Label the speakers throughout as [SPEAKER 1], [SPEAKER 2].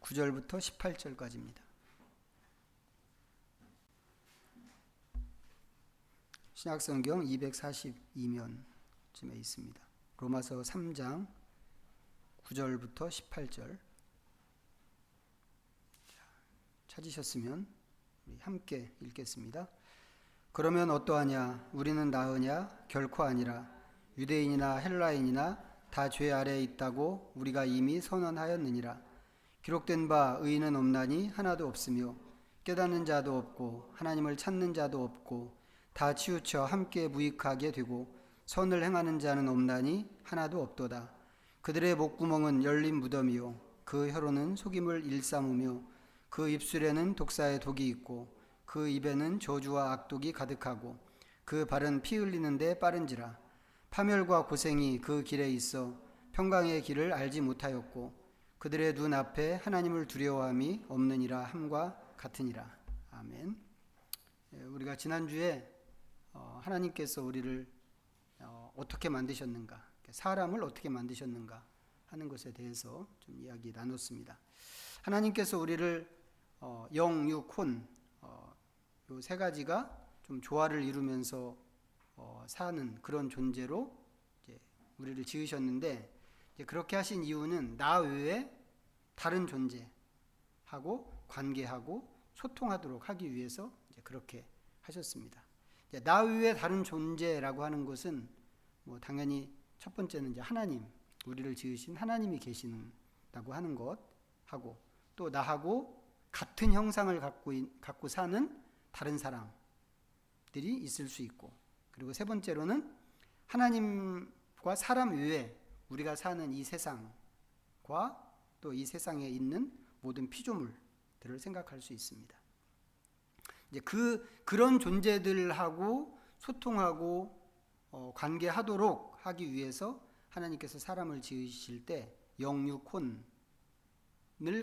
[SPEAKER 1] 9절부터 18절까지입니다. 신약성경 242면쯤에 있습니다. 로마서 3장 9절부터 18절. 찾으셨으면 우리 함께 읽겠습니다. 그러면 어떠하냐? 우리는 나으냐? 결코 아니라. 유대인이나 헬라인이나 다 죄 아래에 있다고 우리가 이미 선언하였느니라. 기록된 바 의인은 없나니 하나도 없으며 깨닫는 자도 없고 하나님을 찾는 자도 없고 다 치우쳐 함께 무익하게 되고 선을 행하는 자는 없나니 하나도 없도다. 그들의 목구멍은 열린 무덤이요 그 혀로는 속임을 일삼으며 그 입술에는 독사의 독이 있고 그 입에는 저주와 악독이 가득하고 그 발은 피 흘리는데 빠른지라. 파멸과 고생이 그 길에 있어 평강의 길을 알지 못하였고 그들의 눈 앞에 하나님을 두려워함이 없느니라 함과 같으니라. 아멘. 우리가 지난주에 하나님께서 우리를 어떻게 만드셨는가, 사람을 어떻게 만드셨는가 하는 것에 대해서 좀 이야기 나눴습니다. 하나님께서 우리를 영, 육, 혼, 요 세 가지가 좀 조화를 이루면서 사는 그런 존재로 이제 우리를 지으셨는데, 이제 그렇게 하신 이유는 나 외에 다른 존재하고 관계하고 소통하도록 하기 위해서 이제 그렇게 하셨습니다. 이제 나 외에 다른 존재라고 하는 것은 뭐 당연히 첫 번째는 이제 하나님, 우리를 지으신 하나님이 계신다고 하는 것 하고, 또 나하고 같은 형상을 갖고 사는 다른 사람들이 있을 수 있고, 그리고 세 번째로는 하나님과 사람 외에 우리가 사는 이 세상과 또 이 세상에 있는 모든 피조물들을 생각할 수 있습니다. 이제 그런 존재들하고 소통하고 관계하도록 하기 위해서 하나님께서 사람을 지으실 때 영육혼을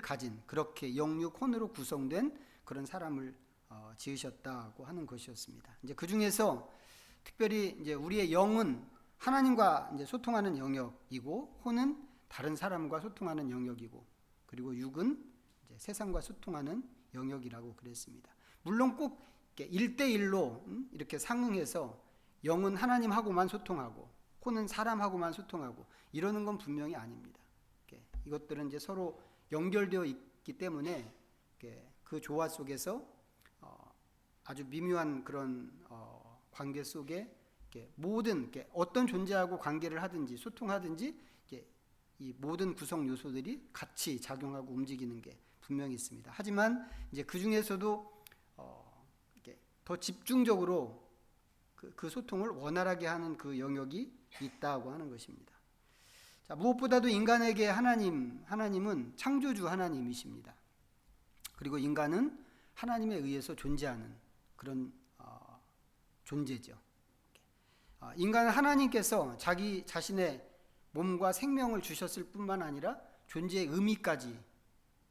[SPEAKER 1] 가진, 그렇게 영육혼으로 구성된 그런 사람을 지으셨다고 하는 것이었습니다. 이제 그 중에서 특별히 이제 우리의 영은 하나님과 이제 소통하는 영역이고, 혼은 다른 사람과 소통하는 영역이고, 그리고 육은 이제 세상과 소통하는 영역이라고 그랬습니다. 물론 꼭 1대1로 이렇게 상응해서 영은 하나님하고만 소통하고 혼은 사람하고만 소통하고 이러는 건 분명히 아닙니다. 이것들은 이제 서로 연결되어 있기 때문에 그 조화 속에서 아주 미묘한 그런 관계 속에 모든 어떤 존재하고 관계를 하든지 소통하든지 이 모든 구성 요소들이 같이 작용하고 움직이는 게 분명히 있습니다. 하지만 이제 그 중에서도 더 집중적으로 그 소통을 원활하게 하는 그 영역이 있다고 하는 것입니다. 자, 무엇보다도 인간에게 하나님은 창조주 하나님이십니다. 그리고 인간은 하나님에 의해서 존재하는 그런 존재죠. 인간은 하나님께서 자기 자신의 몸과 생명을 주셨을 뿐만 아니라 존재의 의미까지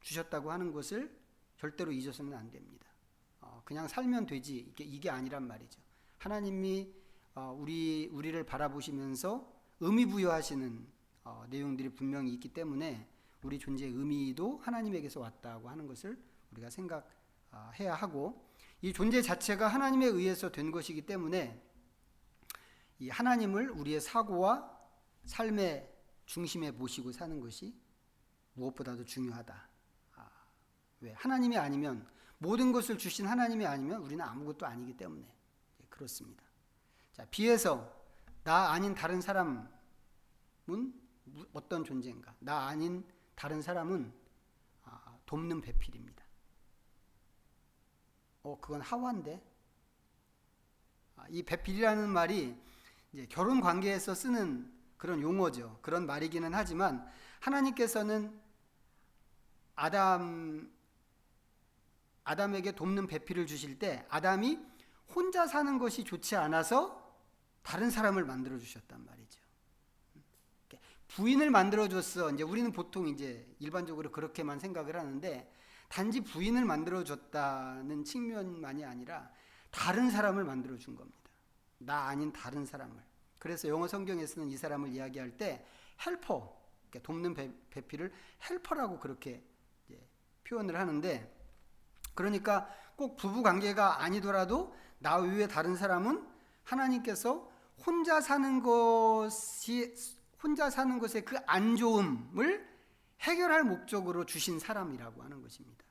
[SPEAKER 1] 주셨다고 하는 것을 절대로 잊어서는 안 됩니다. 그냥 살면 되지 이게 아니란 말이죠. 하나님이 우리를 바라보시면서 의미 부여하시는 내용들이 분명히 있기 때문에 우리 존재의 의미도 하나님에게서 왔다고 하는 것을 우리가 생각해야 하고, 이 존재 자체가 하나님에 의해서 된 것이기 때문에 이 하나님을 우리의 사고와 삶의 중심에 모시고 사는 것이 무엇보다도 중요하다. 왜? 하나님이 아니면, 모든 것을 주신 하나님이 아니면 우리는 아무것도 아니기 때문에 그렇습니다. 자, 비해서 나 아닌 다른 사람은 어떤 존재인가? 나 아닌 다른 사람은 돕는 배필입니다. 그건 하와인데? 이 배필이라는 말이 이제 결혼 관계에서 쓰는 그런 용어죠. 그런 말이기는 하지만 하나님께서는 아담에게 돕는 배필을 주실 때 아담이 혼자 사는 것이 좋지 않아서 다른 사람을 만들어 주셨단 말이죠. 부인을 만들어 줬어. 이제 우리는 보통 이제 일반적으로 그렇게만 생각을 하는데, 단지 부인을 만들어 줬다는 측면만이 아니라 다른 사람을 만들어 준 겁니다. 나 아닌 다른 사람을. 그래서 영어 성경에서는 이 사람을 이야기할 때 헬퍼, 돕는 배필을 헬퍼라고 그렇게 표현을 하는데, 그러니까 꼭 부부 관계가 아니더라도 나 외에 다른 사람은 하나님께서 혼자 사는 것의 그 안 좋음을 해결할 목적으로 주신 사람이라고 하는 것입니다.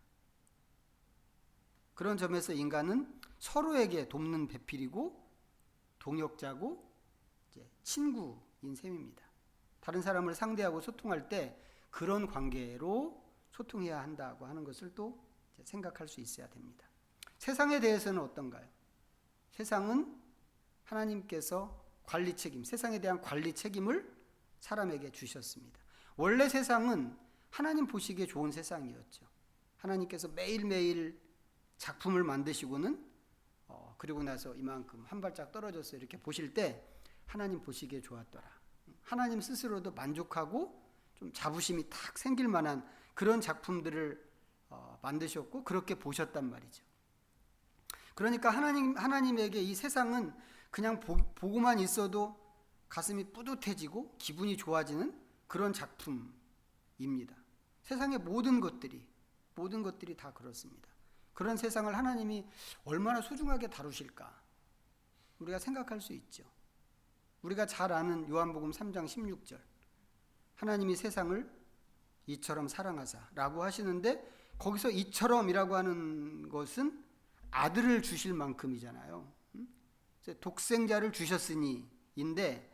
[SPEAKER 1] 그런 점에서 인간은 서로에게 돕는 배필이고 동역자고 친구인 셈입니다. 다른 사람을 상대하고 소통할 때 그런 관계로 소통해야 한다고 하는 것을 또 생각할 수 있어야 됩니다. 세상에 대해서는 어떤가요? 세상은 하나님께서 관리 책임, 세상에 대한 관리 책임을 사람에게 주셨습니다. 원래 세상은 하나님 보시기에 좋은 세상이었죠. 하나님께서 매일매일 작품을 만드시고는 그리고 나서 이만큼 한 발짝 떨어져서 이렇게 보실 때 하나님 보시기에 좋았더라. 하나님 스스로도 만족하고 좀 자부심이 탁 생길 만한 그런 작품들을 만드셨고 그렇게 보셨단 말이죠. 그러니까 하나님에게 이 세상은 그냥 보고만 있어도 가슴이 뿌듯해지고 기분이 좋아지는 그런 작품입니다. 세상의 모든 것들이 다 그렇습니다. 그런 세상을 하나님이 얼마나 소중하게 다루실까 우리가 생각할 수 있죠. 우리가 잘 아는 요한복음 3장 16절, 하나님이 세상을 이처럼 사랑하사 라고 하시는데, 거기서 이처럼이라고 하는 것은 아들을 주실 만큼이잖아요. 독생자를 주셨으니 인데,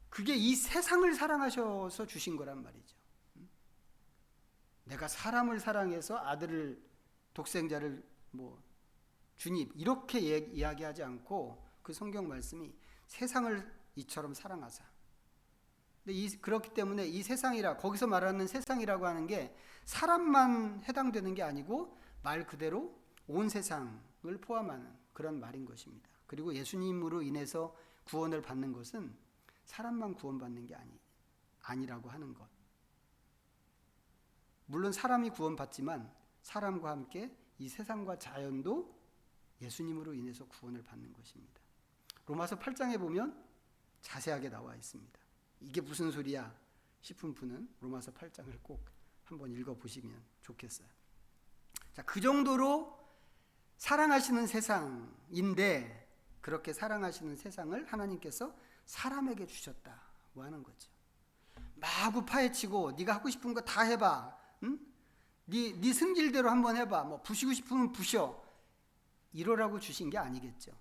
[SPEAKER 1] 그게 이 세상을 사랑하셔서 주신 거란 말이죠. 내가 사람을 사랑해서 아들을, 독생자를 주님 이렇게 이야기하지 않고 그 성경 말씀이 세상을 이처럼 사랑하사. 근데 그렇기 때문에 이 세상이라, 거기서 말하는 세상이라고 하는 게 사람만 해당되는 게 아니고 말 그대로 온 세상을 포함하는 그런 말인 것입니다. 그리고 예수님으로 인해서 구원을 받는 것은 사람만 구원받는 게 아니라고 하는 것. 물론 사람이 구원받지만 사람과 함께 이 세상과 자연도 예수님으로 인해서 구원을 받는 것입니다. 로마서 8장에 보면 자세하게 나와 있습니다. 이게 무슨 소리야 싶은 분은 로마서 8장을 꼭 한번 읽어보시면 좋겠어요. 자, 그 정도로 사랑하시는 세상인데, 그렇게 사랑하시는 세상을 하나님께서 사람에게 주셨다고 하는 거죠. 마구 파헤치고 네가 하고 싶은 거 다 해봐. 응? 네 승질대로 한번 해봐. 부시고 싶으면 부셔. 이러라고 주신 게 아니겠죠.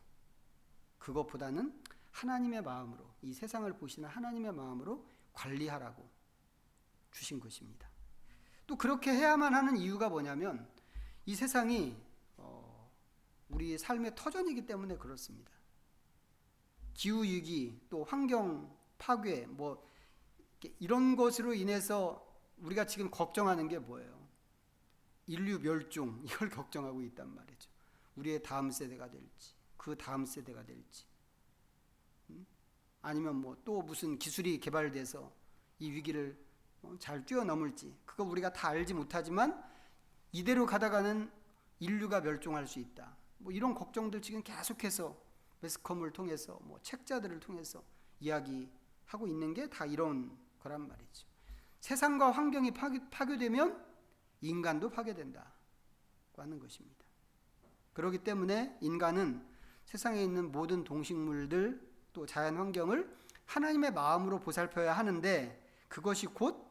[SPEAKER 1] 그것보다는 하나님의 마음으로, 이 세상을 보시는 하나님의 마음으로 관리하라고 주신 것입니다. 또 그렇게 해야만 하는 이유가 뭐냐면, 이 세상이 우리 삶의 터전이기 때문에 그렇습니다. 기후위기, 또 환경 파괴, 이런 것으로 인해서 우리가 지금 걱정하는 게 뭐예요? 인류 멸종, 이걸 걱정하고 있단 말이죠. 우리의 다음 세대가 될지, 그 다음 세대가 될지, 아니면 또 무슨 기술이 개발돼서 이 위기를 잘 뛰어넘을지, 그거 우리가 다 알지 못하지만 이대로 가다가는 인류가 멸종할 수 있다. 이런 걱정들 지금 계속해서 매스컴을 통해서 책자들을 통해서 이야기하고 있는 게 다 이런 거란 말이죠. 세상과 환경이 파괴되면 인간도 파괴된다고 하는 것입니다. 그렇기 때문에 인간은 세상에 있는 모든 동식물들 또 자연 환경을 하나님의 마음으로 보살펴야 하는데, 그것이 곧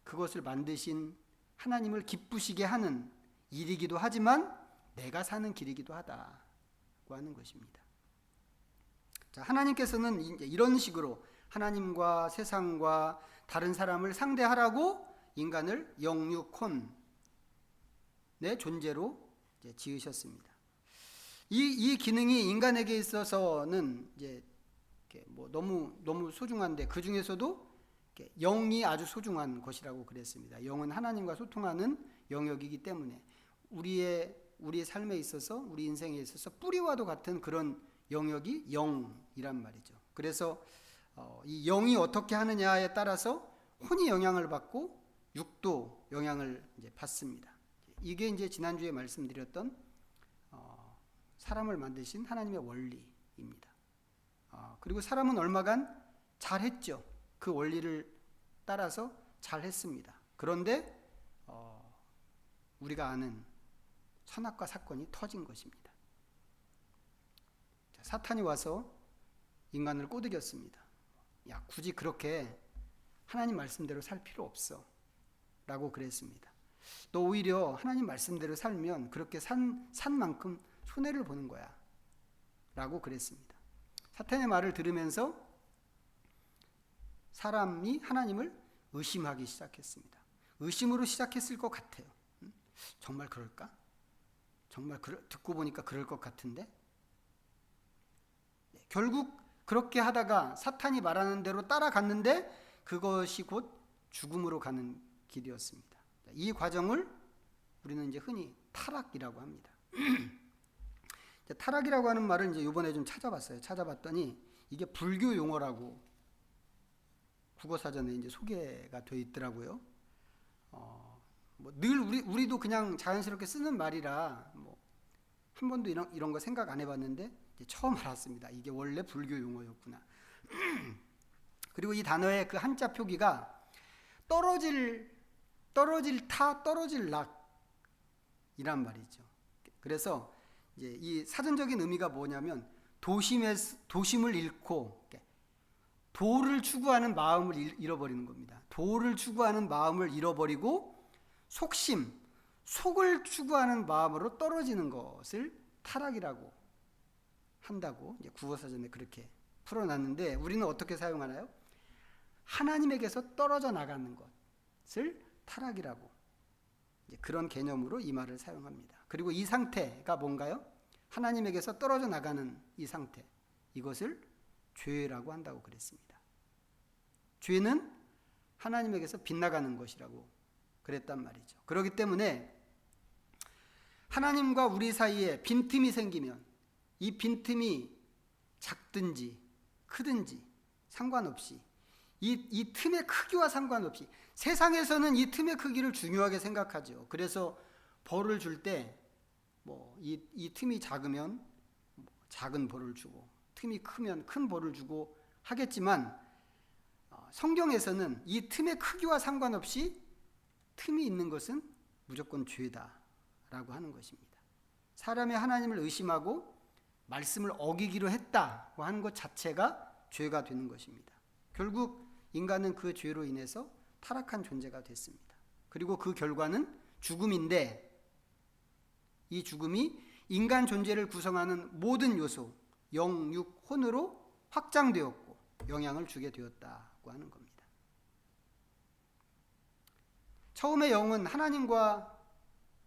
[SPEAKER 1] 그것을 만드신 하나님을 기쁘시게 하는 일이기도 하지만 내가 사는 길이기도 하다고 하는 것입니다. 자, 하나님께서는 이제 이런 식으로 하나님과 세상과 다른 사람을 상대하라고 인간을 영육혼의 존재로 지으셨습니다. 이 기능이 인간에게 있어서는 이제 너무 소중한데, 그 중에서도 영이 아주 소중한 것이라고 그랬습니다. 영은 하나님과 소통하는 영역이기 때문에 우리의 삶에 있어서, 우리 인생에 있어서 뿌리와도 같은 그런 영역이 영이란 말이죠. 그래서 이 영이 어떻게 하느냐에 따라서 혼이 영향을 받고 육도 영향을 이제 받습니다. 이게 이제 지난주에 말씀드렸던 사람을 만드신 하나님의 원리입니다. 그리고 사람은 얼마간 잘했죠. 그 원리를 따라서 잘했습니다. 그런데 우리가 아는 선악과 사건이 터진 것입니다. 사탄이 와서 인간을 꼬드겼습니다. 야, 굳이 그렇게 하나님 말씀대로 살 필요 없어 라고 그랬습니다. 너 오히려 하나님 말씀대로 살면 그렇게 산 만큼 손해를 보는 거야 라고 그랬습니다. 사탄의 말을 들으면서 사람이 하나님을 의심하기 시작했습니다. 의심으로 시작했을 것 같아요. 정말 그럴까? 정말 듣고 보니까 그럴 것 같은데? 결국 그렇게 하다가 사탄이 말하는 대로 따라갔는데 그것이 곧 죽음으로 가는 길이었습니다. 이 과정을 우리는 이제 흔히 타락이라고 합니다. 타락이라고 하는 말을 이제 이번에 좀 찾아봤어요. 찾아봤더니 이게 불교 용어라고 국어사전에 이제 소개가 되어 있더라고요. 늘 우리도 그냥 자연스럽게 쓰는 말이라 한 번도 이런 거 생각 안 해봤는데 이제 처음 알았습니다. 이게 원래 불교 용어였구나. 그리고 이 단어의 그 한자 표기가 떨어질 타, 떨어질 락이란 말이죠. 그래서 이제 이 사전적인 의미가 뭐냐면 도심을 잃고 도를 추구하는 마음을 잃어버리는 겁니다. 도를 추구하는 마음을 잃어버리고 속을 추구하는 마음으로 떨어지는 것을 타락이라고 한다고 이제 국어사전에 그렇게 풀어놨는데 우리는 어떻게 사용하나요? 하나님에게서 떨어져 나가는 것을 타락이라고 이제 그런 개념으로 이 말을 사용합니다. 그리고 이 상태가 뭔가요? 하나님에게서 떨어져 나가는 이 상태, 이것을 죄라고 한다고 그랬습니다. 죄는 하나님에게서 빗나가는 것이라고 그랬단 말이죠. 그렇기 때문에 하나님과 우리 사이에 빈틈이 생기면 이 빈틈이 작든지 크든지 상관없이 이 틈의 크기와 상관없이 세상에서는 이 틈의 크기를 중요하게 생각하죠. 그래서 벌을 줄 때 이 틈이 작으면 작은 벌을 주고 틈이 크면 큰 벌을 주고 하겠지만 성경에서는 이 틈의 크기와 상관없이 틈이 있는 것은 무조건 죄다라고 하는 것입니다. 사람이 하나님을 의심하고 말씀을 어기기로 했다고 하는 것 자체가 죄가 되는 것입니다. 결국 인간은 그 죄로 인해서 타락한 존재가 됐습니다. 그리고 그 결과는 죽음인데 이 죽음이 인간 존재를 구성하는 모든 요소, 영, 육, 혼으로 확장되었고 영향을 주게 되었다고 하는 겁니다. 처음에 영은 하나님과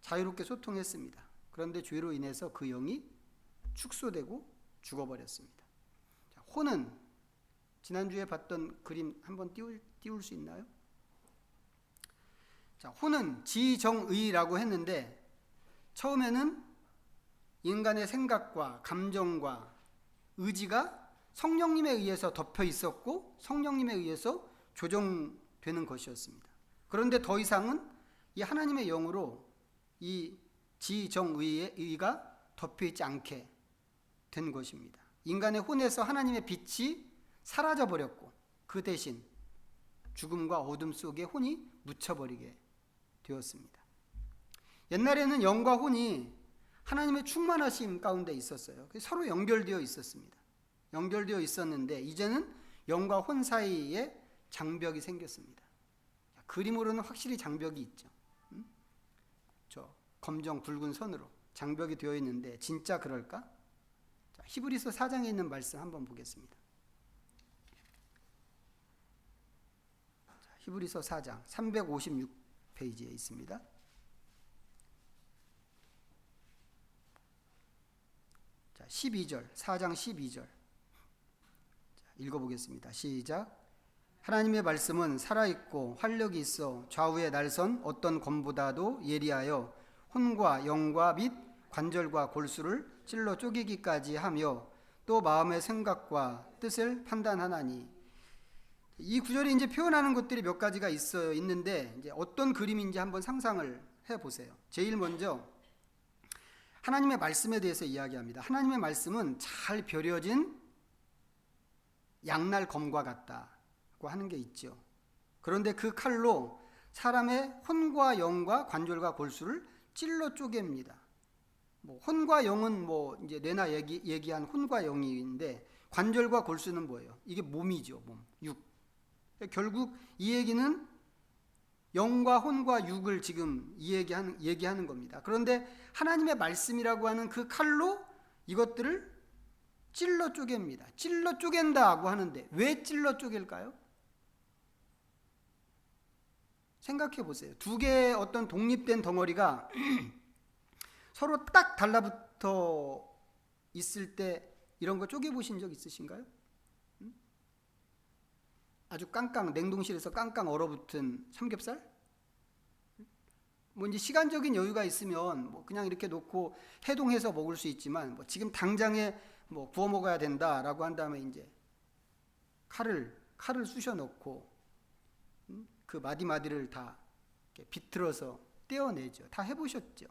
[SPEAKER 1] 자유롭게 소통했습니다. 그런데 죄로 인해서 그 영이 축소되고 죽어버렸습니다. 혼은 지난주에 봤던 그림 한번 띄울 수 있나요? 혼은 지정의라고 했는데 처음에는 인간의 생각과 감정과 의지가 성령님에 의해서 덮여 있었고 성령님에 의해서 조정되는 것이었습니다. 그런데 더 이상은 이 하나님의 영으로 이 지정의가 덮여 있지 않게 된 것입니다. 인간의 혼에서 하나님의 빛이 사라져 버렸고 그 대신 죽음과 어둠 속에 혼이 묻혀버리게 되었습니다. 옛날에는 영과 혼이 하나님의 충만하심 가운데 있었어요. 서로 연결되어 있었습니다. 연결되어 있었는데 이제는 영과 혼 사이에 장벽이 생겼습니다. 그림으로는 확실히 장벽이 있죠. 저 검정 붉은 선으로 장벽이 되어 있는데 진짜 그럴까? 히브리서 4장에 있는 말씀 한번 보겠습니다. 히브리서 4장 356페이지에 있습니다. 12절, 4장 12절 읽어보겠습니다. 시작. 하나님의 말씀은 살아있고 활력이 있어 좌우에 날선 어떤 검보다도 예리하여 혼과 영과 및 관절과 골수를 찔러 쪼개기까지 하며 또 마음의 생각과 뜻을 판단하나니. 이 구절이 이제 표현하는 것들이 몇 가지가 있는데 이제 어떤 그림인지 한번 상상을 해보세요. 제일 먼저 하나님의 말씀에 대해서 이야기합니다. 하나님의 말씀은 잘 벼려진 양날 검과 같다고 하는 게 있죠. 그런데 그 칼로 사람의 혼과 영과 관절과 골수를 찔러 쪼갭니다. 뭐 혼과 영은 뭐 이제 뇌나 얘기한 혼과 영인데 관절과 골수는 뭐예요? 이게 몸이죠, 몸, 육. 결국 이 얘기는 영과 혼과 육을 지금 얘기하는 겁니다. 그런데 하나님의 말씀이라고 하는 그 칼로 이것들을 찔러 쪼갭니다. 찔러 쪼갠다고 하는데 왜 찔러 쪼갤까요? 생각해 보세요. 두 개의 어떤 독립된 덩어리가 서로 딱 달라붙어 있을 때 이런 거 쪼개보신 적 있으신가요? 아주 냉동실에서 깡깡 얼어붙은 삼겹살? 뭐 이제 시간적인 여유가 있으면 뭐 그냥 이렇게 놓고 해동해서 먹을 수 있지만 뭐 지금 당장에 뭐 구워 먹어야 된다라고 한 다음에 이제 칼을 쑤셔 넣고 그 마디마디를 다 비틀어서 떼어내죠. 다 해보셨죠?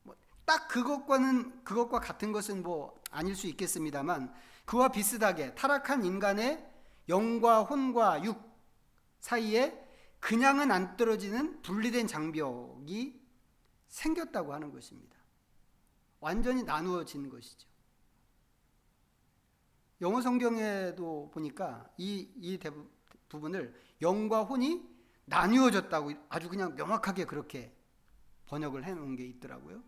[SPEAKER 1] 뭐 딱 그것과 같은 것은 뭐 아닐 수 있겠습니다만 그와 비슷하게 타락한 인간의 영과 혼과 육 사이에 그냥은 안 떨어지는 분리된 장벽이 생겼다고 하는 것입니다. 완전히 나누어진 것이죠. 영어 성경에도 보니까 이 부분을 영과 혼이 나뉘어졌다고 아주 그냥 명확하게 그렇게 번역을 해놓은 게 있더라고요.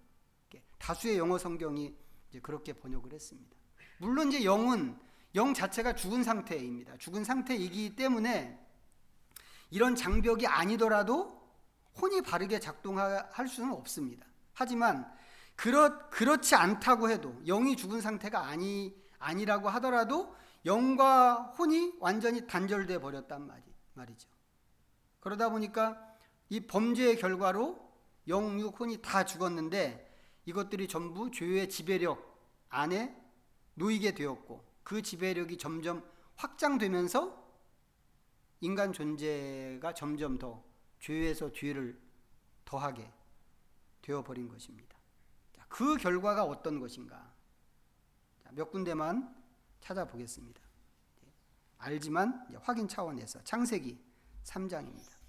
[SPEAKER 1] 다수의 영어 성경이 이제 그렇게 번역을 했습니다. 물론 이제 영 자체가 죽은 상태입니다. 죽은 상태이기 때문에 이런 장벽이 아니더라도 혼이 바르게 작동할 수는 없습니다. 하지만 그렇지 않다고 해도 영이 죽은 상태가 아니라고 하더라도 영과 혼이 완전히 단절돼 버렸단 말이죠. 그러다 보니까 이 범죄의 결과로 영, 육, 혼이 다 죽었는데 이것들이 전부 죄의 지배력 안에 놓이게 되었고 그 지배력이 점점 확장되면서 인간 존재가 점점 더 죄에서 죄를 더하게 되어버린 것입니다. 그 결과가 어떤 것인가? 몇 군데만 찾아보겠습니다. 알지만 확인 차원에서 창세기 3장입니다.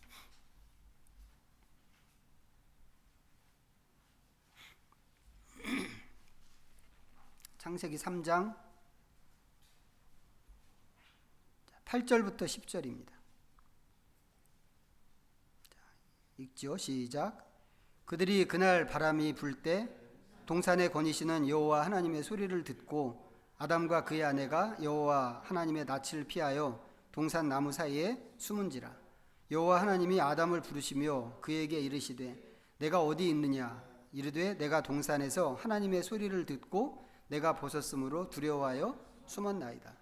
[SPEAKER 1] 창세기 3장 8절부터 10절입니다. 읽죠. 시작. 그들이 그날 바람이 불 때 동산에 거니시는 여호와 하나님의 소리를 듣고 아담과 그의 아내가 여호와 하나님의 낯을 피하여 동산 나무 사이에 숨은지라. 여호와 하나님이 아담을 부르시며 그에게 이르시되 내가 어디 있느냐. 이르되 내가 동산에서 하나님의 소리를 듣고 내가 벗었으므로 두려워하여 숨었나이다.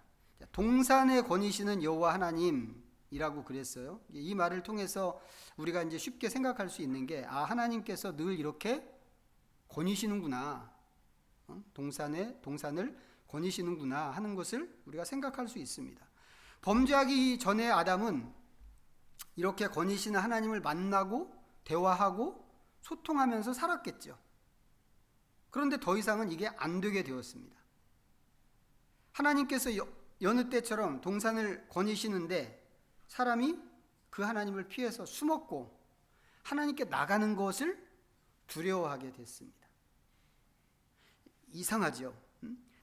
[SPEAKER 1] 동산에 거니시는 여호와 하나님이라고 그랬어요. 이 말을 통해서 우리가 이제 쉽게 생각할 수 있는 게 하나님께서 늘 이렇게 거니시는구나. 동산을 거니시는구나 하는 것을 우리가 생각할 수 있습니다. 범죄하기 전에 아담은 이렇게 거니시는 하나님을 만나고 대화하고 소통하면서 살았겠죠. 그런데 더 이상은 이게 안 되게 되었습니다. 하나님께서 여느 때처럼 동산을 거니시는데 사람이 그 하나님을 피해서 숨었고 하나님께 나가는 것을 두려워하게 됐습니다. 이상하죠.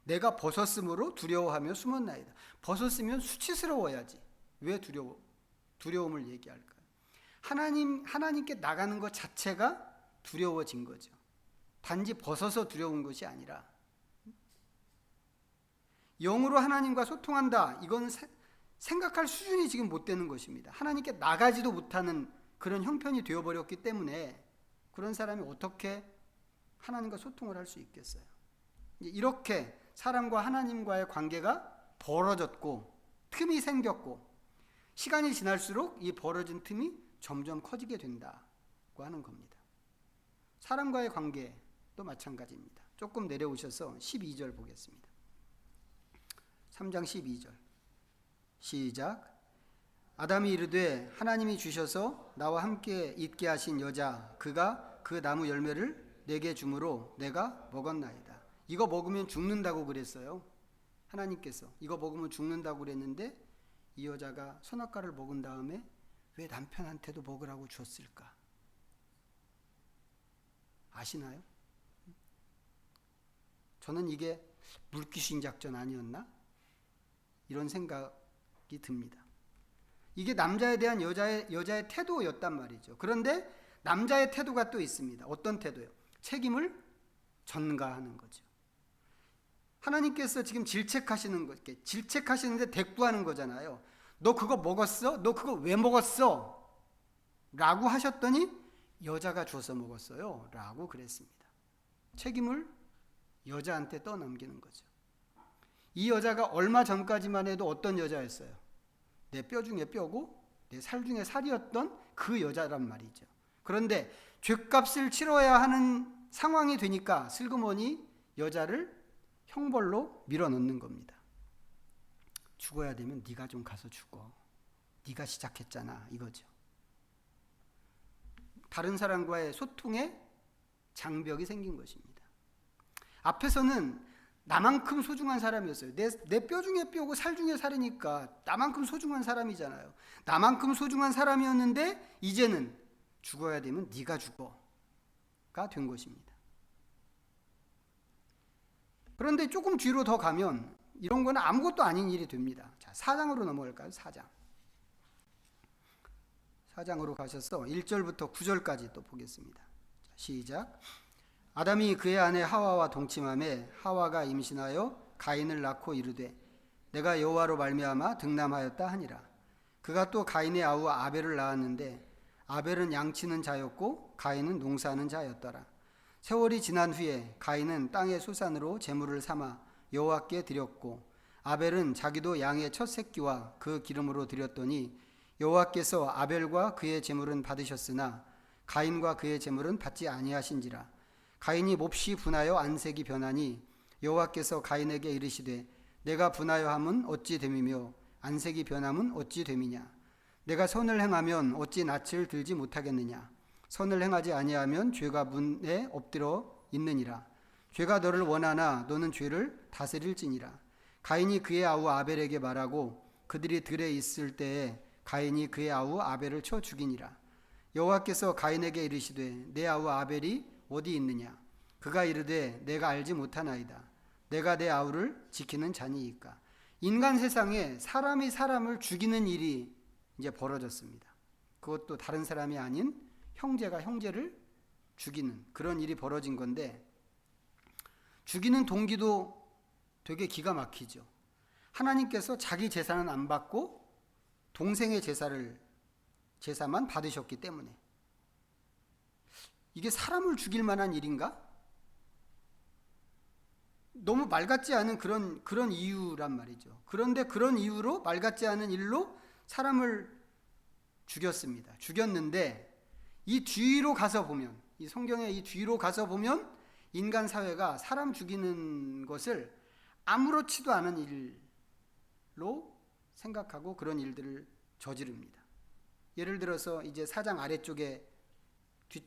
[SPEAKER 1] 내가 벗었으므로 두려워하며 숨었나이다. 벗었으면 수치스러워야지. 왜 두려움을 얘기할까요? 하나님께 나가는 것 자체가 두려워진 거죠. 단지 벗어서 두려운 것이 아니라 영으로 하나님과 소통한다. 이건 생각할 수준이 지금 못 되는 것입니다. 하나님께 나가지도 못하는 그런 형편이 되어버렸기 때문에 그런 사람이 어떻게 하나님과 소통을 할 수 있겠어요? 이렇게 사람과 하나님과의 관계가 벌어졌고 틈이 생겼고 시간이 지날수록 이 벌어진 틈이 점점 커지게 된다고 하는 겁니다. 사람과의 관계도 마찬가지입니다. 조금 내려오셔서 12절 보겠습니다. 3장 12절 시작. 아담이 이르되 하나님이 주셔서 나와 함께 있게 하신 여자 그가 그 나무 열매를 내게 주므로 내가 먹었나이다. 이거 먹으면 죽는다고 그랬어요. 하나님께서 이거 먹으면 죽는다고 그랬는데 이 여자가 선악과를 먹은 다음에 왜 남편한테도 먹으라고 줬을까? 아시나요? 저는 이게 물귀신 작전 아니었나? 이런 생각이 듭니다. 이게 남자에 대한 여자의 태도였단 말이죠. 그런데 남자의 태도가 또 있습니다. 어떤 태도요? 책임을 전가하는 거죠. 하나님께서 지금 질책하시는데 대꾸하는 거잖아요. 너 그거 먹었어? 너 그거 왜 먹었어? 라고 하셨더니 여자가 줘서 먹었어요 라고 그랬습니다. 책임을 여자한테 떠넘기는 거죠. 이 여자가 얼마 전까지만 해도 어떤 여자였어요? 내 뼈 중에 뼈고 내 살 중에 살이었던 그 여자란 말이죠. 그런데 죗값을 치러야 하는 상황이 되니까 슬그머니 여자를 형벌로 밀어넣는 겁니다. 죽어야 되면 네가 좀 가서 죽어. 네가 시작했잖아 이거죠. 다른 사람과의 소통에 장벽이 생긴 것입니다. 앞에서는 나만큼 소중한 사람이었어요. 내 뼈 중에 뼈고 살 중에 살이니까 나만큼 소중한 사람이잖아요. 나만큼 소중한 사람이었는데 이제는 죽어야 되면 네가 죽어가 된 것입니다. 그런데 조금 뒤로 더 가면 이런 거는 아무것도 아닌 일이 됩니다. 자, 4장으로 넘어갈까요? 4장으로 가셔서 1절부터 9절까지 또 보겠습니다. 자, 시작. 아담이 그의 아내 하와와 동침하매 하와가 임신하여 가인을 낳고 이르되 내가 여호와로 말미암아 득남하였다 하니라. 그가 또 가인의 아우 아벨을 낳았는데 아벨은 양치는 자였고 가인은 농사하는 자였더라. 세월이 지난 후에 가인은 땅의 소산으로 제물을 삼아 여호와께 드렸고 아벨은 자기도 양의 첫 새끼와 그 기름으로 드렸더니 여호와께서 아벨과 그의 제물은 받으셨으나 가인과 그의 제물은 받지 아니하신지라. 가인이 몹시 분하여 안색이 변하니 여호와께서 가인에게 이르시되 내가 분하여 함은 어찌 됨이며 안색이 변함은 어찌 됨이냐. 내가 선을 행하면 어찌 낯을 들지 못하겠느냐. 선을 행하지 아니하면 죄가 문에 엎드려 있느니라. 죄가 너를 원하나 너는 죄를 다스릴지니라. 가인이 그의 아우 아벨에게 말하고 그들이 들에 있을 때에 가인이 그의 아우 아벨을 쳐 죽이니라. 여호와께서 가인에게 이르시되 내 아우 아벨이 어디 있느냐. 그가 이르되 내가 알지 못하나이다. 내가 내 아우를 지키는 자니이까. 인간 세상에 사람이 사람을 죽이는 일이 이제 벌어졌습니다. 그것도 다른 사람이 아닌 형제가 형제를 죽이는 그런 일이 벌어진 건데, 죽이는 동기도 되게 기가 막히죠. 하나님께서 자기 제사는 안 받고 동생의 제사만 받으셨기 때문에. 이게 사람을 죽일 만한 일인가? 너무 말 같지 않은 그런 이유란 말이죠. 그런데 그런 이유로 말 같지 않은 일로 사람을 죽였습니다. 죽였는데 이 뒤로 가서 보면, 이 성경의 이 뒤로 가서 보면 인간 사회가 사람 죽이는 것을 아무렇지도 않은 일로 생각하고 그런 일들을 저지릅니다. 예를 들어서 이제 4장 아래쪽에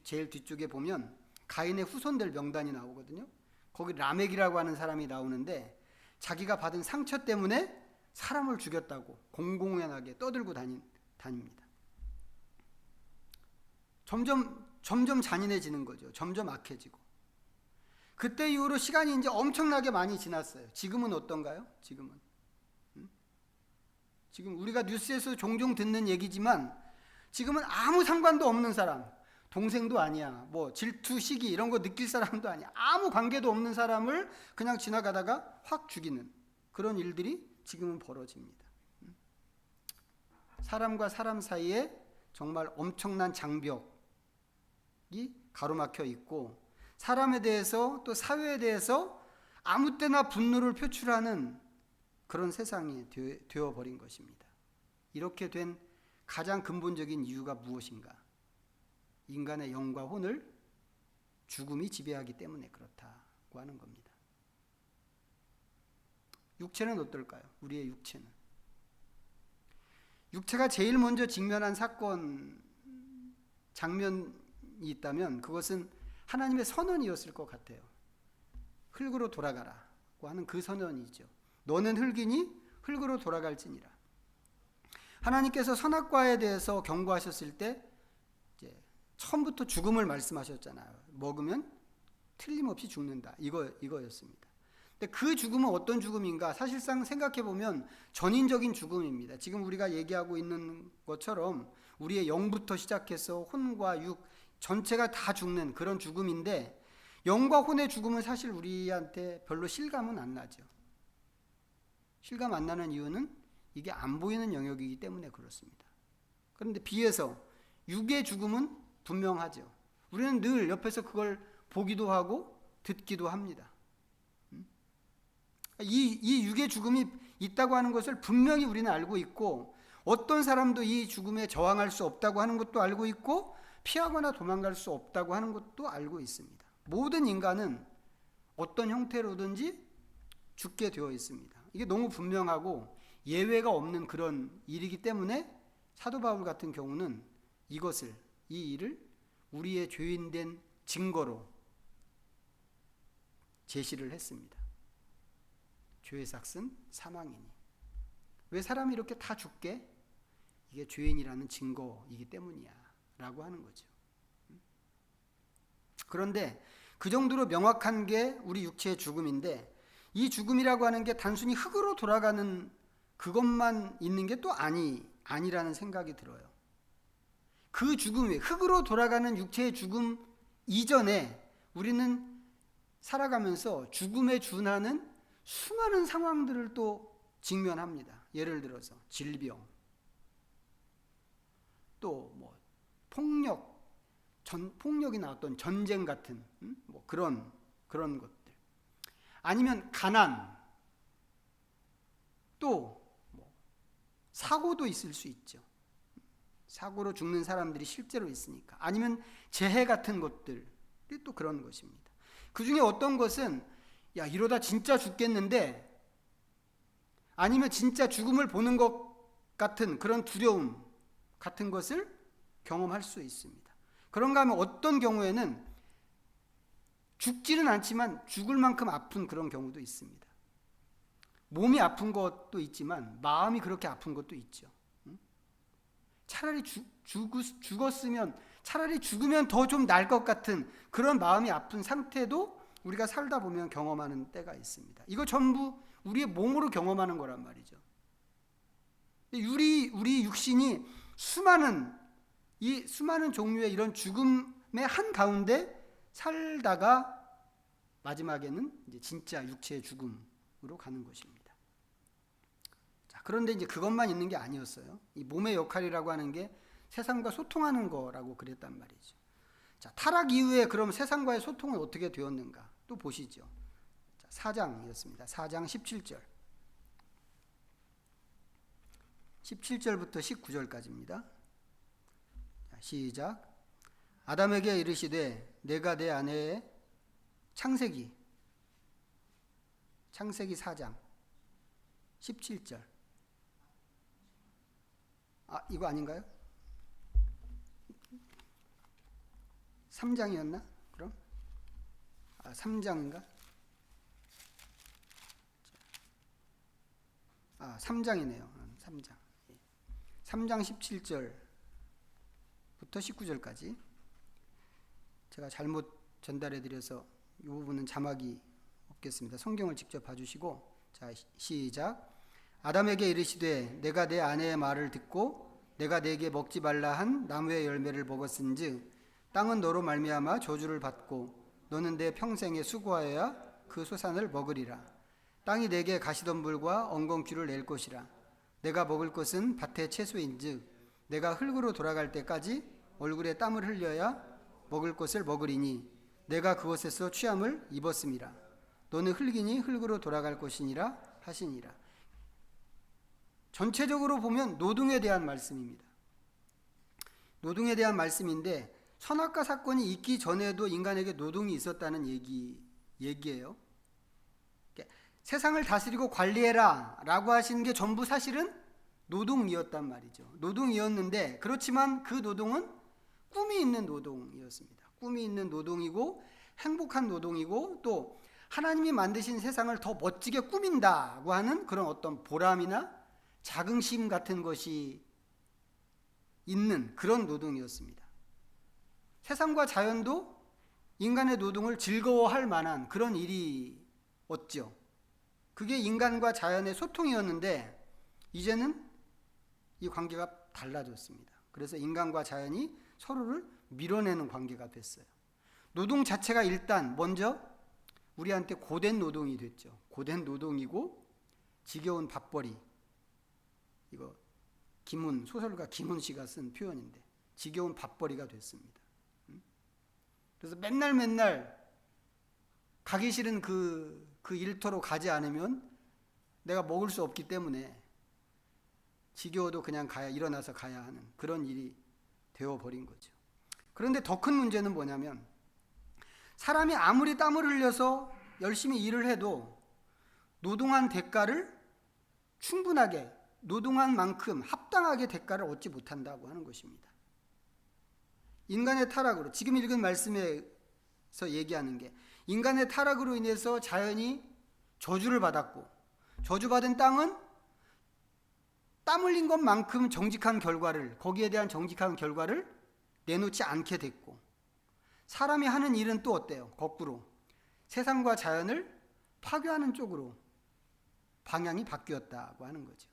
[SPEAKER 1] 제일 뒤쪽에 보면 가인의 후손들 명단이 나오거든요. 거기 라멕이라고 하는 사람이 나오는데 자기가 받은 상처 때문에 사람을 죽였다고 공공연하게 떠들고 다닙니다. 점점 잔인해지는 거죠. 점점 악해지고. 그때 이후로 시간이 이제 엄청나게 많이 지났어요. 지금은 어떤가요? 지금 우리가 뉴스에서 종종 듣는 얘기지만 지금은 아무 상관도 없는 사람, 동생도 아니야, 뭐 질투, 시기 이런 거 느낄 사람도 아니야, 아무 관계도 없는 사람을 그냥 지나가다가 확 죽이는 그런 일들이 지금은 벌어집니다. 사람과 사람 사이에 정말 엄청난 장벽이 가로막혀 있고, 사람에 대해서 또 사회에 대해서 아무 때나 분노를 표출하는 그런 세상이 되어버린 것입니다. 이렇게 된 가장 근본적인 이유가 무엇인가? 인간의 영과 혼을 죽음이 지배하기 때문에 그렇다고 하는 겁니다. 육체는 어떨까요? 우리의 육체는. 육체가 제일 먼저 직면한 사건, 장면이 있다면 그것은 하나님의 선언이었을 것 같아요. 흙으로 돌아가라고 하는 그 선언이죠. 너는 흙이니 흙으로 돌아갈지니라. 하나님께서 선악과에 대해서 경고하셨을 때 이제 처음부터 죽음을 말씀하셨잖아요. 먹으면 틀림없이 죽는다. 이거였습니다. 근데 그 죽음은 어떤 죽음인가? 사실상 생각해 보면 전인적인 죽음입니다. 지금 우리가 얘기하고 있는 것처럼 우리의 영부터 시작해서 혼과 육 전체가 다 죽는 그런 죽음인데, 영과 혼의 죽음은 사실 우리한테 별로 실감은 안 나죠. 실감 안 나는 이유는 이게 안 보이는 영역이기 때문에 그렇습니다. 그런데 비해서 육의 죽음은 분명하죠. 우리는 늘 옆에서 그걸 보기도 하고 듣기도 합니다. 이 육의 죽음이 있다고 하는 것을 분명히 우리는 알고 있고, 어떤 사람도 이 죽음에 저항할 수 없다고 하는 것도 알고 있고, 피하거나 도망갈 수 없다고 하는 것도 알고 있습니다. 모든 인간은 어떤 형태로든지 죽게 되어 있습니다. 이게 너무 분명하고 예외가 없는 그런 일이기 때문에 사도 바울 같은 경우는 이 일을 우리의 죄인된 증거로 제시를 했습니다. 죄의 삭은 사망이니. 왜 사람이 이렇게 다 죽게? 이게 죄인이라는 증거이기 때문이야 라고 하는 거죠. 그런데 그 정도로 명확한 게 우리 육체의 죽음인데, 이 죽음이라고 하는 게 단순히 흙으로 돌아가는 그것만 있는 게 또 아니라는 생각이 들어요. 그 죽음이 흙으로 돌아가는 육체의 죽음 이전에 우리는 살아가면서 죽음에 준하는 수많은 상황들을 또 직면합니다. 예를 들어서 질병, 또 뭐 폭력이나 어떤 전쟁 같은 뭐 그런 것들, 아니면 가난, 또 뭐 사고도 있을 수 있죠. 사고로 죽는 사람들이 실제로 있으니까. 아니면 재해 같은 것들이 또 그런 것입니다. 그 중에 어떤 것은 야, 이러다 진짜 죽겠는데, 아니면 진짜 죽음을 보는 것 같은 그런 두려움 같은 것을 경험할 수 있습니다. 그런가 하면 어떤 경우에는 죽지는 않지만 죽을 만큼 아픈 그런 경우도 있습니다. 몸이 아픈 것도 있지만 마음이 그렇게 아픈 것도 있죠. 차라리 죽었으면, 차라리 죽으면 더 좀 나을 것 같은 그런 마음이 아픈 상태도 우리가 살다 보면 경험하는 때가 있습니다. 이거 전부 우리의 몸으로 경험하는 거란 말이죠. 우리 육신이 수많은 종류의 이런 죽음의 한 가운데 살다가 마지막에는 이제 진짜 육체의 죽음으로 가는 것입니다. 자, 그런데 이제 그것만 있는 게 아니었어요. 이 몸의 역할이라고 하는 게 세상과 소통하는 거라고 그랬단 말이죠. 자, 타락 이후에 그럼 세상과의 소통은 어떻게 되었는가? 또 보시죠. 자, 4장이었습니다. 4장 17절. 17절부터 19절까지입니다. 자, 시작. 아담에게 이르시되 내가 내 아내의 창세기 4장 17절. 이거 아닌가요? 3장이었나? 그럼? 3장인가? 3장이네요. 3장. 3장 17절부터 19절까지. 제가 잘못 전달해드려서 이 부분은 자막이 없겠습니다. 성경을 직접 봐주시고, 자, 시작. 아담에게 이르시되 내가 내 아내의 말을 듣고 내가 네게 먹지 말라 한 나무의 열매를 먹었은즉 땅은 너로 말미암아 저주를 받고 너는 내 평생에 수고하여야 그 소산을 먹으리라. 땅이 내게 가시덤불과 엉겅퀴를 낼 것이라. 내가 먹을 것은 밭의 채소인즉 내가 흙으로 돌아갈 때까지 얼굴에 땀을 흘려야 먹을 것을 먹으리니 내가 그것에서 취함을 입었음이라. 너는 흙이니 흙으로 돌아갈 것이니라 하시니라. 전체적으로 보면 노동에 대한 말씀입니다. 노동에 대한 말씀인데, 선악과 사건이 있기 전에도 인간에게 노동이 있었다는 얘기예요. 세상을 다스리고 관리해라 라고 하시는 게 전부 사실은 노동이었단 말이죠. 노동이었는데, 그렇지만 그 노동은 꿈이 있는 노동이었습니다. 꿈이 있는 노동이고 행복한 노동이고, 또 하나님이 만드신 세상을 더 멋지게 꾸민다고 하는 그런 어떤 보람이나 자긍심 같은 것이 있는 그런 노동이었습니다. 세상과 자연도 인간의 노동을 즐거워할 만한 그런 일이 없죠. 그게 인간과 자연의 소통이었는데 이제는 이 관계가 달라졌습니다. 그래서 인간과 자연이 서로를 밀어내는 관계가 됐어요. 노동 자체가 일단 먼저 우리한테 고된 노동이 됐죠. 고된 노동이고 지겨운 밥벌이. 이거 김훈, 소설가 김훈 씨가 쓴 표현인데 지겨운 밥벌이가 됐습니다. 그래서 맨날 가기 싫은 그 일터로 가지 않으면 내가 먹을 수 없기 때문에 지겨워도 그냥 일어나서 가야 하는 그런 일이 되어버린 거죠. 그런데 더 큰 문제는 뭐냐면 사람이 아무리 땀을 흘려서 열심히 일을 해도 노동한 대가를 충분하게, 노동한 만큼 합당하게 대가를 얻지 못한다고 하는 것입니다. 인간의 타락으로, 지금 읽은 말씀에서 얘기하는 게 인간의 타락으로 인해서 자연이 저주를 받았고 저주받은 땅은 땀 흘린 것만큼 정직한 결과를, 거기에 대한 정직한 결과를 내놓지 않게 됐고, 사람이 하는 일은 또 어때요? 거꾸로 세상과 자연을 파괴하는 쪽으로 방향이 바뀌었다고 하는 거죠.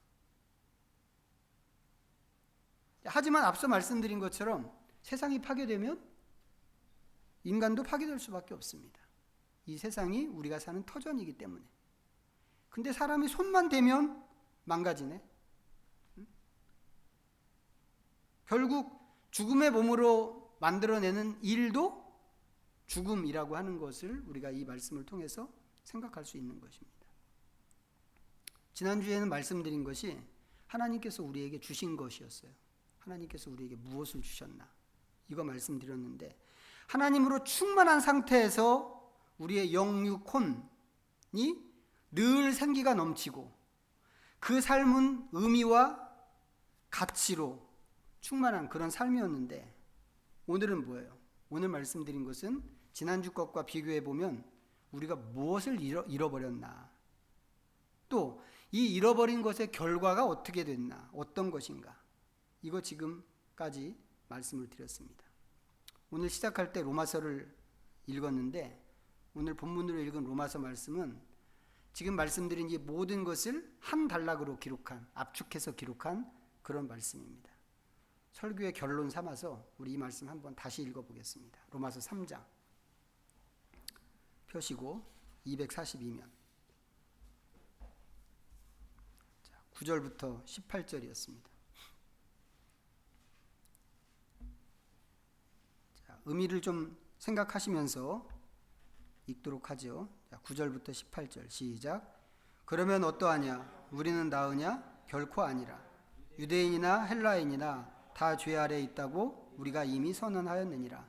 [SPEAKER 1] 하지만 앞서 말씀드린 것처럼 세상이 파괴되면 인간도 파괴될 수밖에 없습니다. 이 세상이 우리가 사는 터전이기 때문에. 근데 사람이 손만 대면 망가지네. 결국 죽음의 몸으로 만들어내는 일도 죽음이라고 하는 것을 우리가 이 말씀을 통해서 생각할 수 있는 것입니다. 지난주에는 말씀드린 것이 하나님께서 우리에게 주신 것이었어요. 하나님께서 우리에게 무엇을 주셨나? 이거 말씀드렸는데, 하나님으로 충만한 상태에서 우리의 영육혼이 늘 생기가 넘치고 그 삶은 의미와 가치로 충만한 그런 삶이었는데, 오늘은 뭐예요? 오늘 말씀드린 것은 지난주 것과 비교해 보면 우리가 무엇을 잃어버렸나, 또 이 잃어버린 것의 결과가 어떻게 됐나, 어떤 것인가, 이거 지금까지 말씀을 드렸습니다. 오늘 시작할 때 로마서를 읽었는데, 오늘 본문으로 읽은 로마서 말씀은 지금 말씀드린 이 모든 것을 한 단락으로 기록한, 압축해서 기록한 그런 말씀입니다. 설교의 결론 삼아서 우리 이 말씀 한번 다시 읽어보겠습니다. 로마서 3장 펴시고 242면 9절부터 18절이었습니다. 의미를 좀 생각하시면서 읽도록 하죠. 9절부터 18절 시작. 그러면 어떠하냐? 우리는 나으냐? 결코 아니라. 유대인이나 헬라인이나 다 죄 아래에 있다고 우리가 이미 선언하였느니라.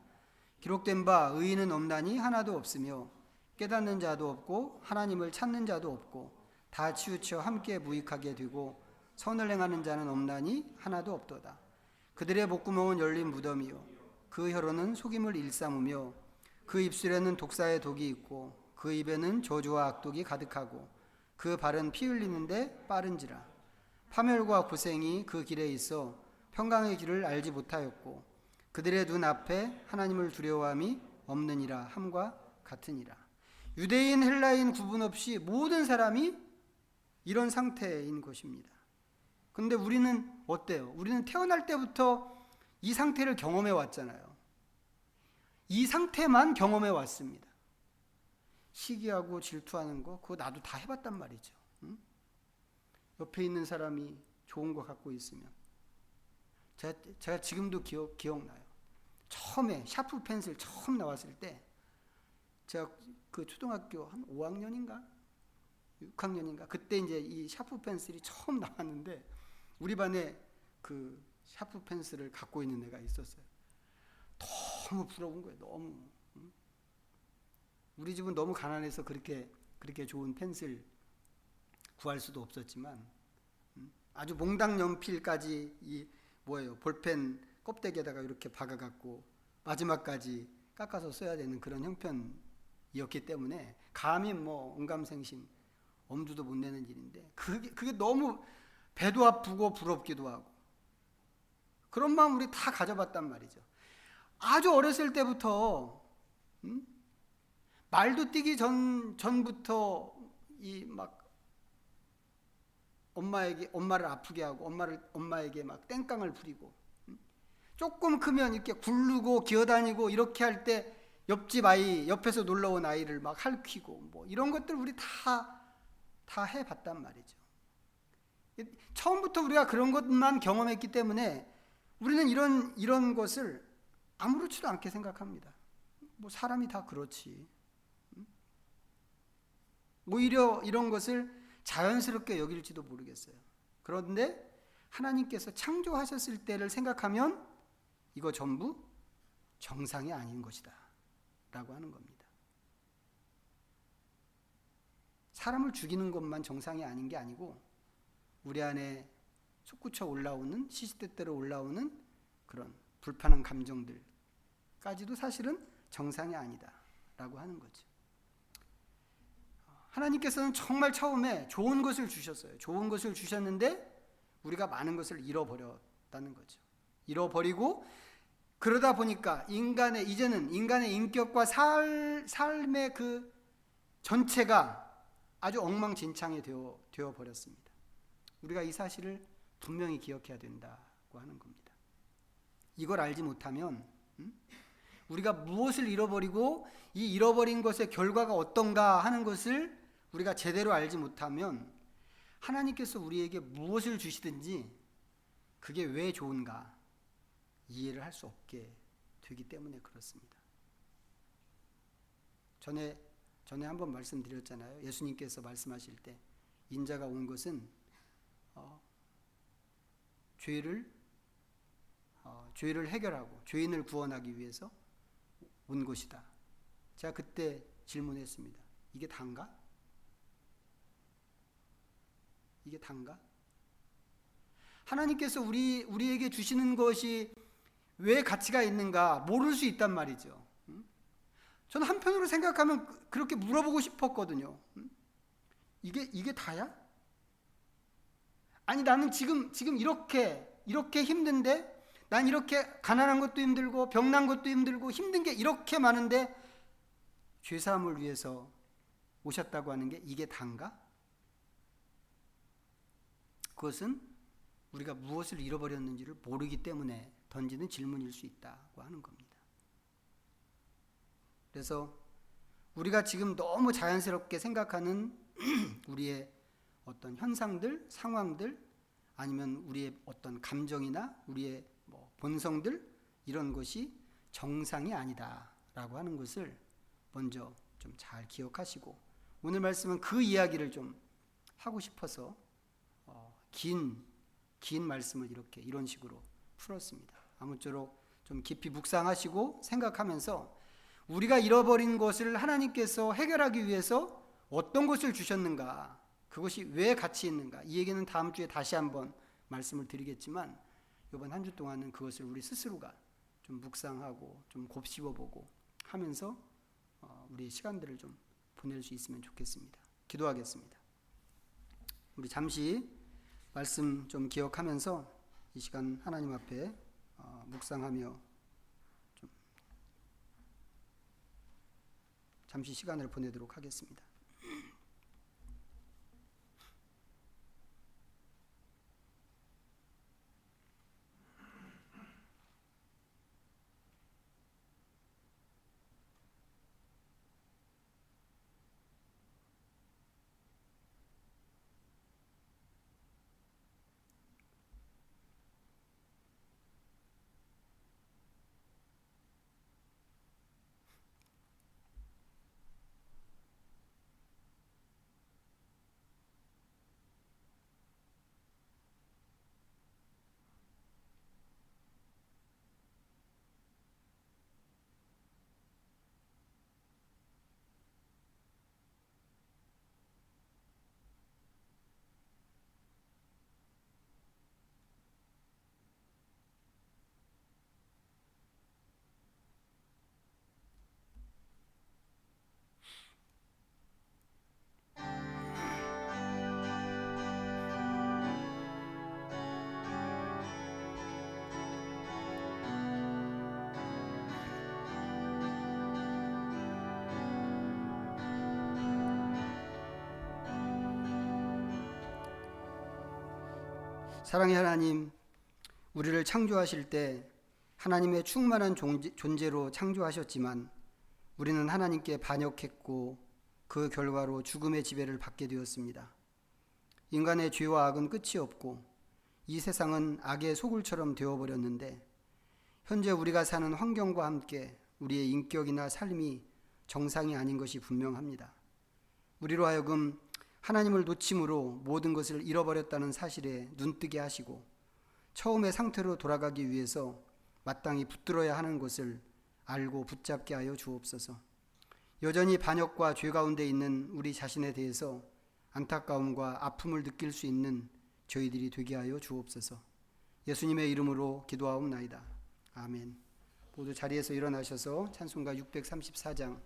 [SPEAKER 1] 기록된 바 의인은 없나니 하나도 없으며 깨닫는 자도 없고 하나님을 찾는 자도 없고 다 치우쳐 함께 무익하게 되고 선을 행하는 자는 없나니 하나도 없도다. 그들의 목구멍은 열린 무덤이요 그 혀로는 속임을 일삼으며 그 입술에는 독사의 독이 있고 그 입에는 저주와 악독이 가득하고 그 발은 피 흘리는데 빠른지라. 파멸과 고생이 그 길에 있어 평강의 길을 알지 못하였고 그들의 눈 앞에 하나님을 두려워함이 없느니라 함과 같으니라. 유대인 헬라인 구분 없이 모든 사람이 이런 상태인 것입니다. 그런데 우리는 어때요? 우리는 태어날 때부터 이 상태를 경험해 왔잖아요. 이 상태만 경험해 왔습니다. 시기하고 질투하는 거, 그거 나도 다 해봤단 말이죠. 응? 옆에 있는 사람이 좋은 거 갖고 있으면. 제가 지금도 기억나요. 처음에 샤프 펜슬 처음 나왔을 때 제가 그 초등학교 한 5학년인가 6학년인가 그때 이제 이 샤프 펜슬이 처음 나왔는데 우리 반에 그 샤프 펜슬을 갖고 있는 애가 있었어요. 너무 부러운 거예요. 너무. 우리 집은 너무 가난해서 그렇게 좋은 펜슬 구할 수도 없었지만 아주 몽당 연필까지 이 볼펜 껍데기에다가 이렇게 박아갖고 마지막까지 깎아서 써야 되는 그런 형편이었기 때문에 감히 언감생심 엄두도 못 내는 일인데 그게 너무 배도 아프고 부럽기도 하고 그런 마음 우리 다 가져봤단 말이죠. 아주 어렸을 때부터 음? 말도 뛰기 전부터 이 막 엄마를 아프게 하고 엄마에게 막 땡깡을 부리고, 조금 크면 이렇게 굴르고 기어다니고 이렇게 할 때 옆집 아이, 옆에서 놀러 온 아이를 막 할퀴고 뭐 이런 것들 우리 다 해봤단 말이죠. 처음부터 우리가 그런 것만 경험했기 때문에 우리는 이런 것을 아무렇지도 않게 생각합니다. 뭐 사람이 다 그렇지. 오히려 이런 것을 자연스럽게 여길지도 모르겠어요. 그런데 하나님께서 창조하셨을 때를 생각하면 이거 전부 정상이 아닌 것이다 라고 하는 겁니다. 사람을 죽이는 것만 정상이 아닌 게 아니고 우리 안에 솟구쳐 올라오는, 시시때때로 올라오는 그런 불편한 감정들까지도 사실은 정상이 아니다 라고 하는 거죠. 하나님께서는 정말 처음에 좋은 것을 주셨어요. 좋은 것을 주셨는데 우리가 많은 것을 잃어버렸다는 거죠. 잃어버리고 그러다 보니까 이제는 인간의 인격과 삶의 그 전체가 아주 엉망진창이 되어 버렸습니다. 우리가 이 사실을 분명히 기억해야 된다고 하는 겁니다. 이걸 알지 못하면 우리가 무엇을 잃어버리고 이 잃어버린 것의 결과가 어떤가 하는 것을 우리가 제대로 알지 못하면 하나님께서 우리에게 무엇을 주시든지 그게 왜 좋은가 이해를 할 수 없게 되기 때문에 그렇습니다. 전에 한번 말씀드렸잖아요. 예수님께서 말씀하실 때 인자가 온 것은 죄를 해결하고 죄인을 구원하기 위해서 온 것이다. 제가 그때 질문했습니다. 이게 단가? 이게 단가? 하나님께서 우리에게 주시는 것이 왜 가치가 있는가 모를 수 있단 말이죠. 저는 한편으로 생각하면 그렇게 물어보고 싶었거든요. 이게 다야? 아니 나는 지금 이렇게 힘든데, 난 이렇게 가난한 것도 힘들고 병난 것도 힘들고 힘든 게 이렇게 많은데 죄사함을 위해서 오셨다고 하는 게 이게 단가? 그것은 우리가 무엇을 잃어버렸는지를 모르기 때문에 던지는 질문일 수 있다고 하는 겁니다. 그래서 우리가 지금 너무 자연스럽게 생각하는 우리의 어떤 현상들, 상황들, 아니면 우리의 어떤 감정이나 우리의 본성들, 이런 것이 정상이 아니다라고 하는 것을 먼저 좀 잘 기억하시고, 오늘 말씀은 그 이야기를 좀 하고 싶어서 긴 말씀을 이런 식으로 풀었습니다. 아무쪼록 좀 깊이 묵상하시고 생각하면서 우리가 잃어버린 것을 하나님께서 해결하기 위해서 어떤 것을 주셨는가, 그것이 왜 가치 있는가, 이 얘기는 다음 주에 다시 한번 말씀을 드리겠지만 이번 한 주 동안은 그것을 우리 스스로가 좀 묵상하고 좀 곱씹어보고 하면서 우리의 시간들을 좀 보낼 수 있으면 좋겠습니다. 기도하겠습니다. 우리 잠시 말씀 좀 기억하면서 이 시간 하나님 앞에 묵상하며 좀 잠시 시간을 보내도록 하겠습니다. 사랑의 하나님, 우리를 창조하실 때 하나님의 충만한 존재로 창조하셨지만 우리는 하나님께 반역했고 그 결과로 죽음의 지배를 받게 되었습니다. 인간의 죄와 악은 끝이 없고 이 세상은 악의 소굴처럼 되어버렸는데 현재 우리가 사는 환경과 함께 우리의 인격이나 삶이 정상이 아닌 것이 분명합니다. 우리로 하여금 하나님을 놓침으로 모든 것을 잃어버렸다는 사실에 눈뜨게 하시고 처음의 상태로 돌아가기 위해서 마땅히 붙들어야 하는 것을 알고 붙잡게 하여 주옵소서. 여전히 반역과 죄 가운데 있는 우리 자신에 대해서 안타까움과 아픔을 느낄 수 있는 저희들이 되게 하여 주옵소서. 예수님의 이름으로 기도하옵나이다. 아멘. 모두 자리에서 일어나셔서 찬송가 634장